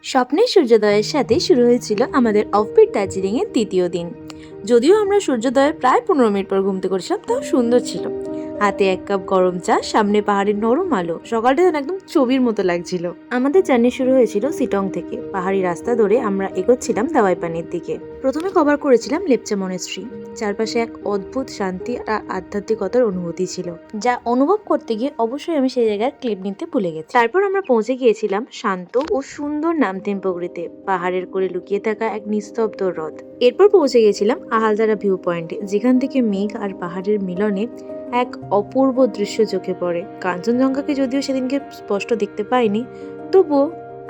স্বপ্নের সূর্যোদয়ের সাথে শুরু হয়েছিল আমাদের অফবিট দার্জিলিং এর দ্বিতীয় দিন। যদিও আমরা সূর্যোদয়ের প্রায় 15 মিনিট পর ঘুমতে করেছিলাম, তাও সুন্দর ছিল। হাতে 1 কাপ গরম চা, সামনে পাহাড়ের নরম আলো, সকালটা যেন একদম ছবির মতো লাগছিল। আমাদের জার্নি শুরু হয়েছিল সিটং থেকে। পাহাড়ি রাস্তা ধরে আমরা এগোচ্ছিলাম দাওয়াই পানির দিকে। প্রথমে কভার করেছিলাম লেপচা মনেস্ট্রি। চারপাশে এক অদ্ভুত শান্তি আর আধ্যাত্মিকতার অনুভূতি ছিল, যা অনুভব করতে গিয়ে অবশ্যই আমি সেই জায়গার ক্লিপ নিতে ভুলে গেছি। তারপর আমরা পৌঁছে গিয়েছিলাম শান্ত ও সুন্দর নামথিমপগড়িতে, পাহাড়ের কোলে লুকিয়ে থাকা এক নিস্তব্ধ হ্রদ। এরপর পৌঁছে গেছিলাম আহালদারা ভিউ পয়েন্টে, যেখান থেকে মেঘ আর পাহাড়ের মিলনে এক অপূর্ব দৃশ্য চোখে পড়ে। কাঞ্চনজঙ্ঘাকে যদিও সেদিনকে স্পষ্ট দেখতে পাইনি, তবুও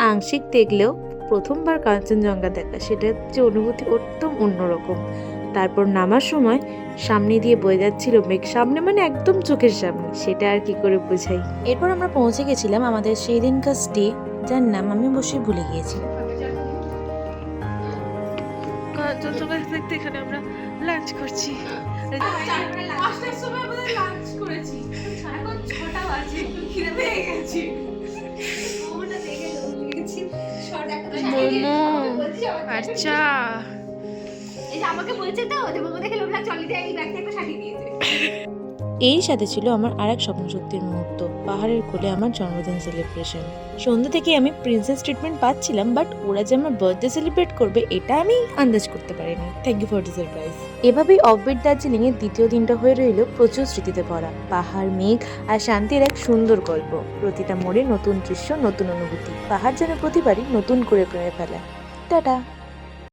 আংশিক দেখলেও প্রথমবার কাঞ্চনজঙ্ঘা দেখা, সেটার যে অনুভূতি একদম অন্যরকম। তারপর নামার সময় সামনে দিয়ে বয়ে যাচ্ছিল মেঘ, সামনে মানে একদম চোখের সামনে, সেটা আর কি করে বোঝাই। এরপর আমরা পৌঁছে গেছিলাম আমাদের সেই দিনকার স্টে, যার নাম আমি বসে ভুলে গিয়েছি। কাঞ্চনজঙ্ঘা দেখতে এখানে আমরা লাঞ্চ করছি। পাঁচটার সময় আমাদের লাঞ্চ করেছি, এখন 6টা বাজে, খিদে পেয়ে গেছে। মোমোটা দেখে লোভ লেগেছে। শর্ট একটা মোমো আচ্ছা, এই যে আমাকে বলছে তো যে মোমো দেখে লোভ লাগছে, অলরেডি এই ব্যাগ থেকে সাজিয়ে দিয়েছে। এই সাথে ছিল আমার আরেক স্বপ্ন সত্যির মুহূর্ত, পাহাড়ের কোলে আমার জন্মদিন সেলিব্রেশন। সন্ধ্যা থেকে আমি প্রিন্সেস ট্রিটমেন্ট পাচ্ছিলাম, বাট ওরা যে আমার বার্থডে সেলিব্রেট করবে এটা আমি আন্দাজ করতে পারিনি। Thank you for the surprise. এভাবেই অফবিট দার্জিলিং এর দ্বিতীয় দিনটা হয়ে রইল প্রচুর স্মৃতিতে ভরা। পাহাড়, মেঘ আর শান্তির এক সুন্দর গল্প। প্রতিটা মোড়ে নতুন দৃশ্য, নতুন অনুভূতি। পাহাড় যেন প্রতিবারই নতুন করে প্রেমে ফেলে। টাটা।